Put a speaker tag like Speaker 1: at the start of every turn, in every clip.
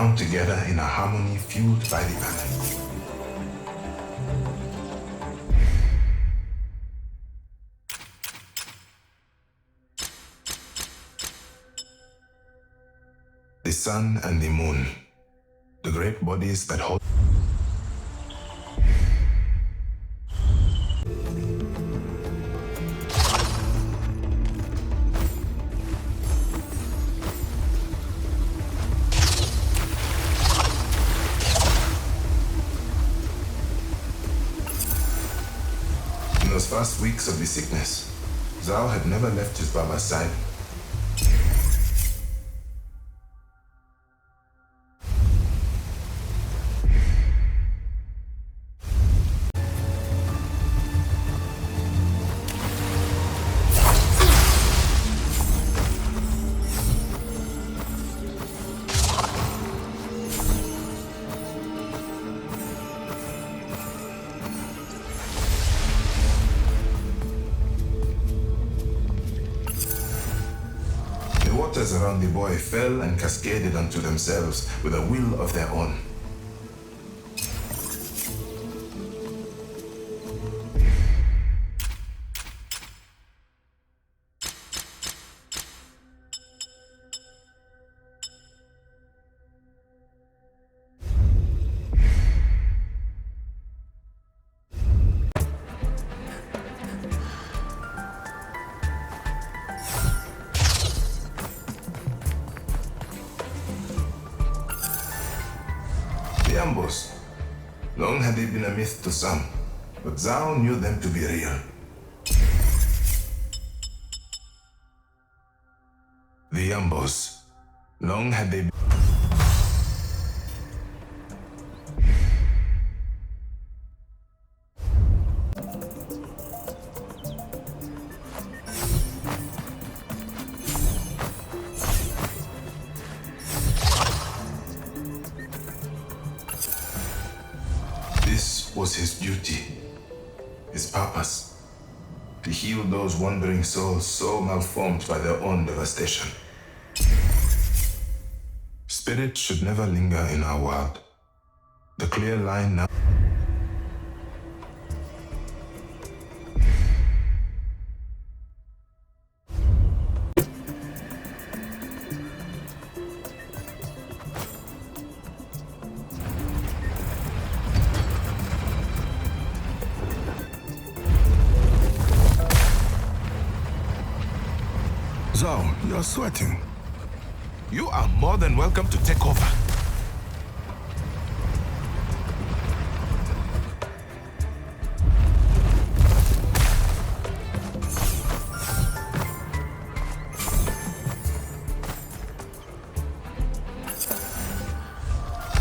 Speaker 1: bound together in a harmony fueled by the element. The sun and the moon, the great bodies that hold. In those first weeks of the sickness, ZAU had never left his Baba's side. The waters around the boy fell and cascaded unto themselves with a will of their own. The Ambos. Long had they been a myth to some, but ZAU knew them to be real. The Ambos. Long had they been. This was his duty, his purpose, to heal those wandering souls so malformed by their own devastation. Spirit should never linger in our world. The clear line now.
Speaker 2: ZAU, you're sweating. You are more than welcome to take over.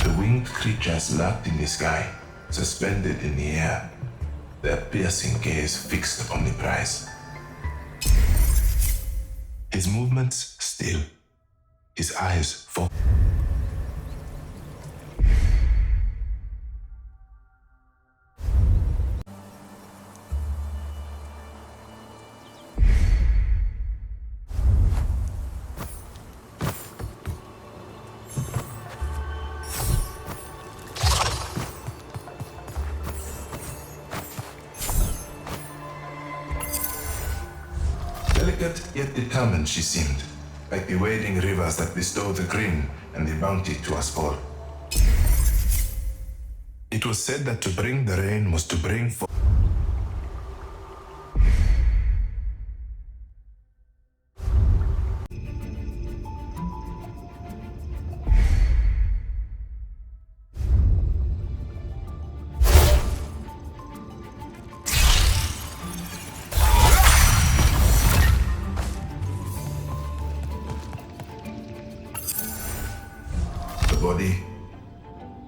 Speaker 1: The winged creatures lurked in the sky, suspended in the air, their piercing gaze fixed upon the prize. His movements still, his eyes focused. Delicate yet determined she seemed, like the wading rivers that bestow the green and the bounty to us all. It was said that to bring the rain was to bring forth. The body,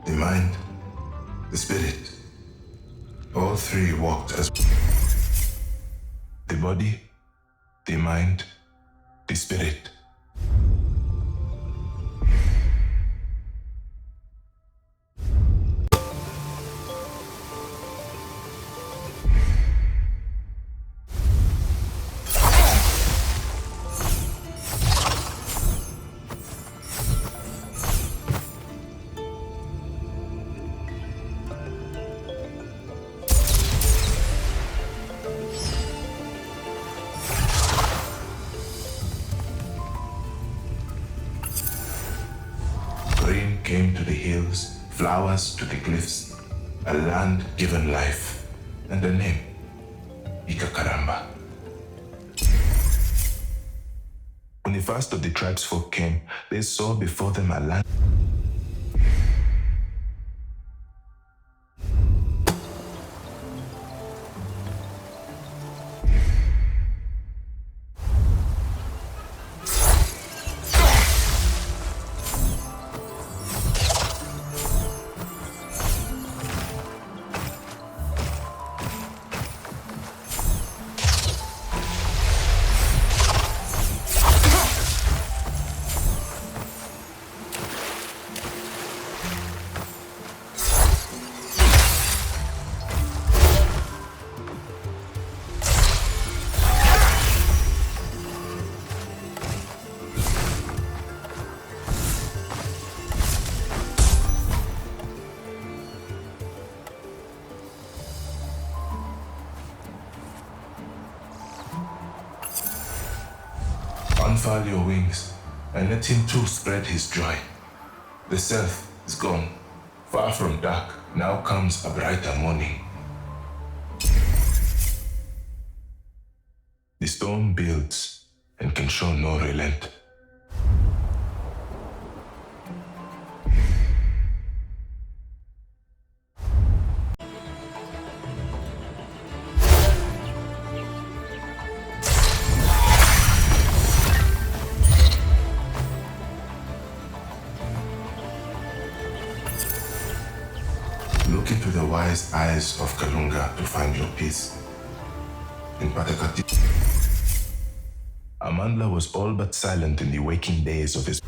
Speaker 1: the mind, the spirit. All three walked as the body, the mind, the spirit. flowers to the cliffs, a land given life, and a name, Ikakaramba. When the first of the tribesfolk came, they saw before them a land. Unfurl your wings, and let him too spread his joy. The self is gone, far from dark, now comes a brighter morning. The storm builds and can show no relent. Look into the wise eyes of Kalunga to find your peace. In Patakati, Amandla was all but silent in the waking days of his.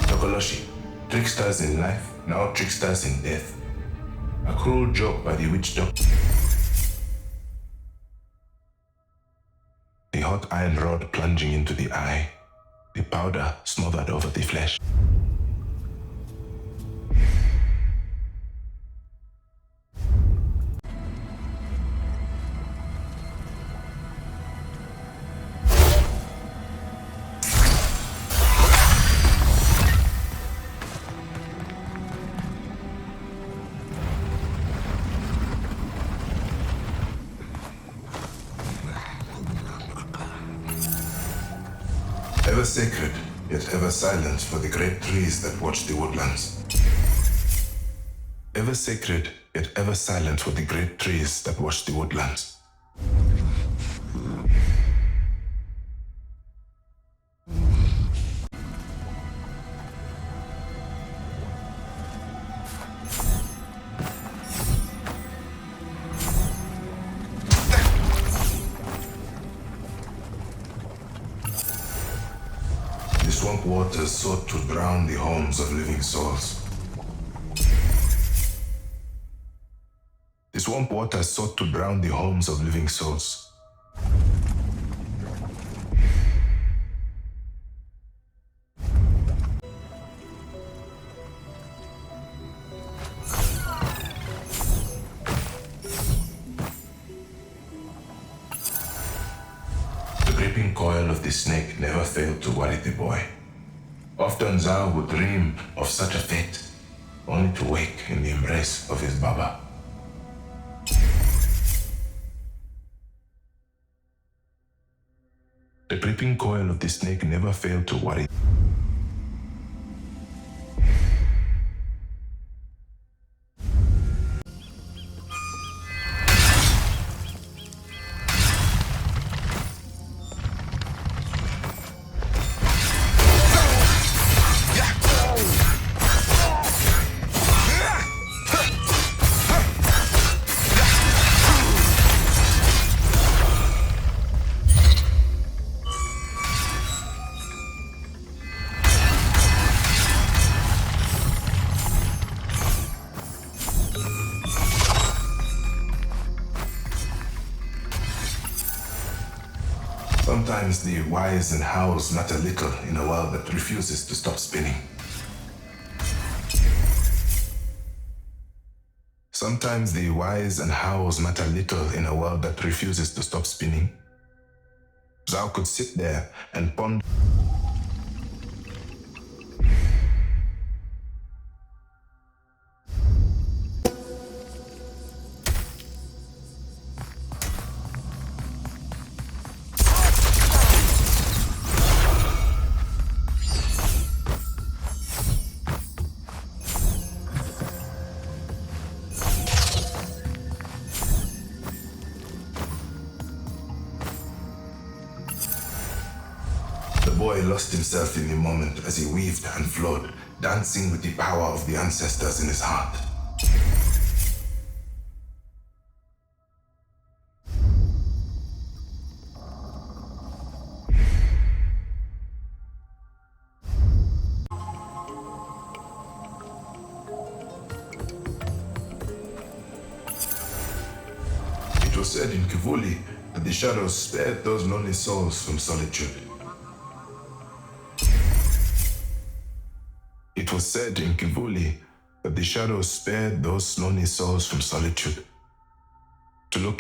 Speaker 1: Tokoloshi, tricksters in life, now tricksters in death. A cruel joke by the witch doctor. The hot iron rod plunging into the eye, the powder smothered over the flesh. Ever sacred, yet ever silent for the great trees that watch the woodlands. Ever sacred, yet ever silent for the great trees that watch the woodlands. The swamp waters sought to drown the homes of living souls. The swamp waters sought to drown the homes of living souls. The gripping coil of the snake never failed to worry the boy. Often ZAU would dream of such a fate, only to wake in the embrace of his Baba. The gripping coil of the snake never failed to worry. Sometimes the whys and hows matter little in a world that refuses to stop spinning. Sometimes the whys and hows matter little in a world that refuses to stop spinning. ZAU could sit there and ponder. The boy lost himself in the moment as he weaved and flowed, dancing with the power of the ancestors in his heart. It was said in Kivuli that the shadows spared those lonely souls from solitude. It was said in Kivuli that the shadows spared those lonely souls from solitude. To look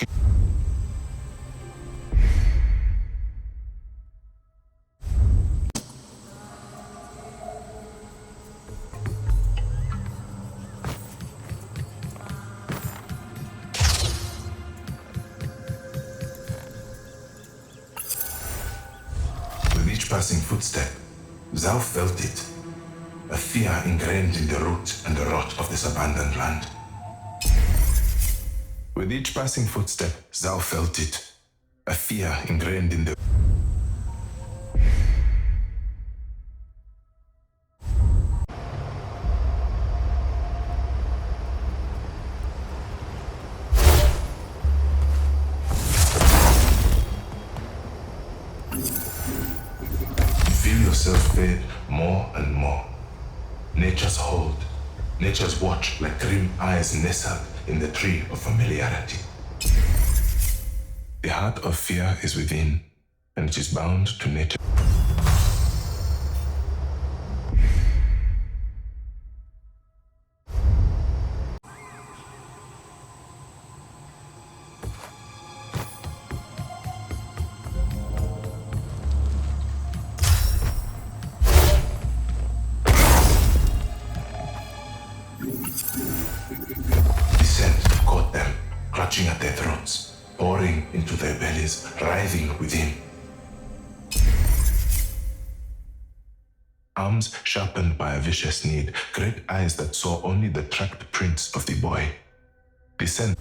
Speaker 1: with each passing footstep, ZAU felt it. A fear ingrained in the root and the rot of this abandoned land. With each passing footstep, ZAU felt it. A fear ingrained in the... You feel yourself fade more and more. Nature's hold, nature's watch like grim eyes nestled in the tree of familiarity. The heart of fear is within, and it is bound to nature. The scent caught them, clutching at their throats, pouring into their bellies, writhing within. arms sharpened by a vicious need, great eyes that saw only the tracked prints of the boy. Descend.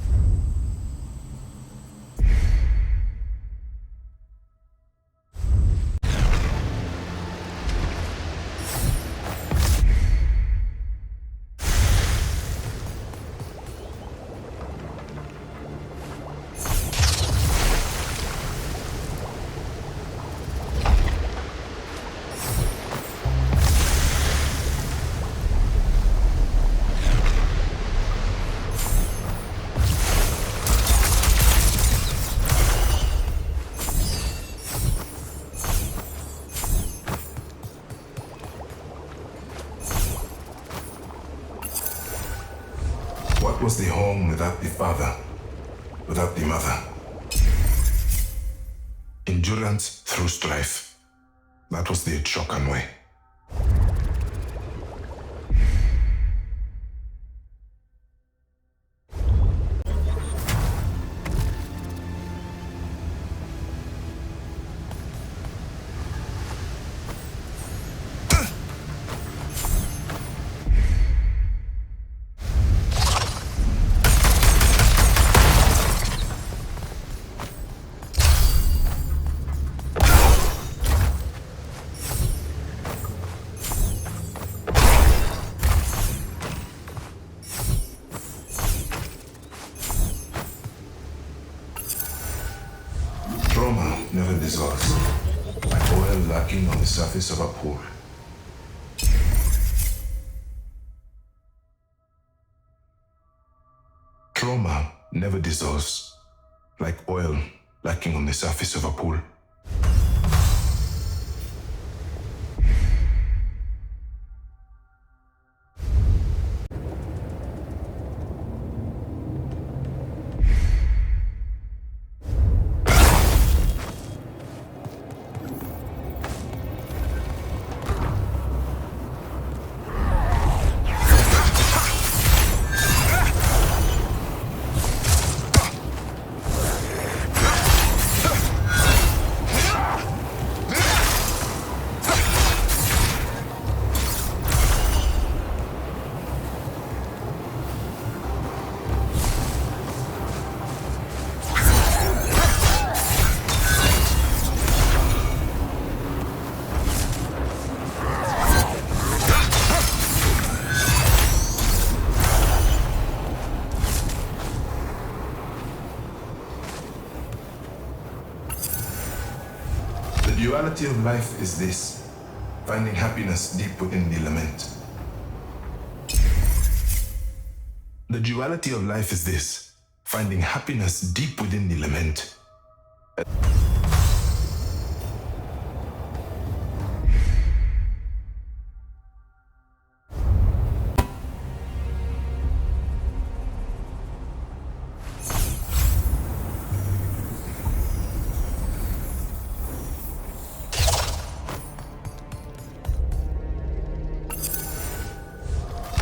Speaker 1: What was the home without the father, without the mother? Endurance through strife. That was the Shokan way. Trauma never dissolves, like oil lacking on the surface of a pool. Trauma never dissolves, like oil lacking on the surface of a pool. The duality of life is this, finding happiness deep within the lament. The duality of life is this, finding happiness deep within the lament.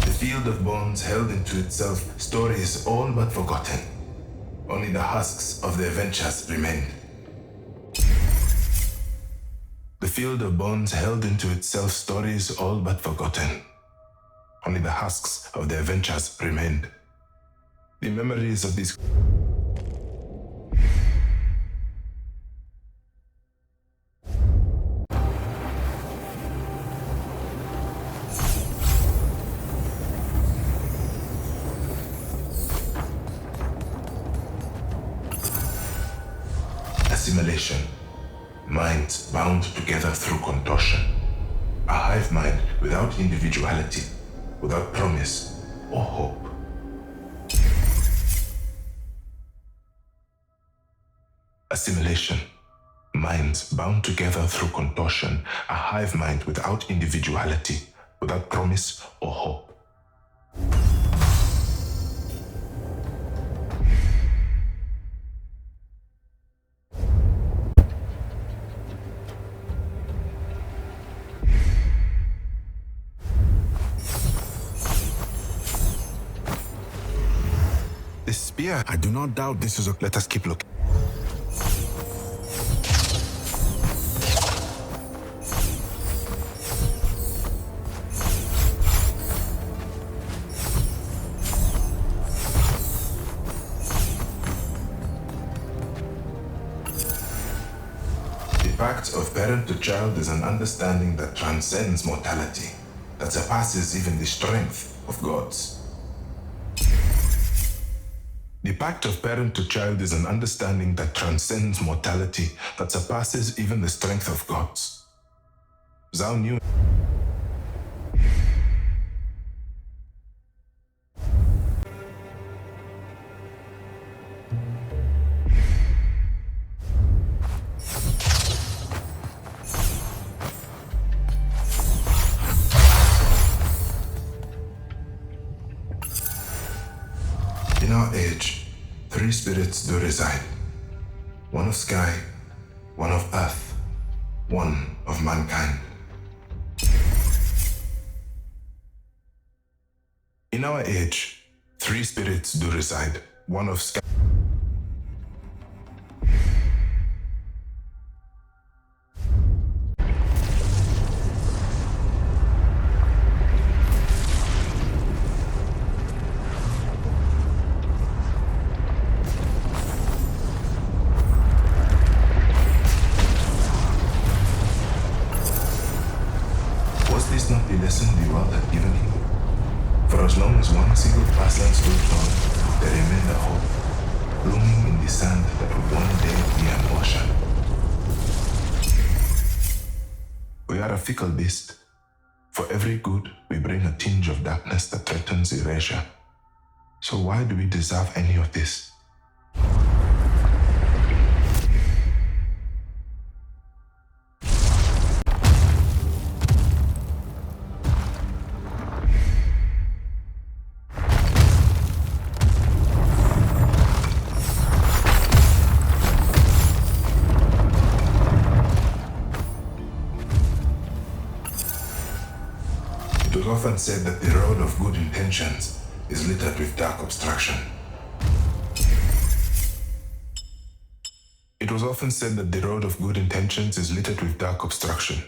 Speaker 1: The field of bones held into itself stories all but forgotten. Only the husks of the adventures remained. The field of bones held into itself stories all but forgotten. Only the husks of the adventures remained. The memories of these assimilation, minds bound together through contortion, a hive mind without individuality, without promise or hope. Assimilation, minds bound together through contortion, a hive mind without individuality, without promise or hope.
Speaker 2: This spear, I do not doubt this is a... Let us keep looking.
Speaker 1: pact of parent to child is an understanding that transcends mortality, that surpasses even the strength of gods. The pact of parent to child is an understanding that transcends mortality, that surpasses even the strength of gods. ZAU knew. In our age, 3 spirits do reside. One of sky, one of earth, one of mankind. In our age, 3 spirits do reside. One of sky. Was this not the lesson the world had given him? For as long as one single grassland stood tall, there remained a hope, blooming in the sand that would one day be an ocean. We are a fickle beast. For every good, we bring a tinge of darkness that threatens erasure. So why do we deserve any of this? It was often said that the road of good intentions is littered with dark obstruction. It was often said that the road of good intentions is littered with dark obstruction.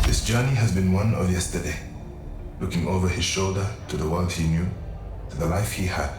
Speaker 1: This journey has been one of yesterday, looking over his shoulder to the world he knew, to the life he had.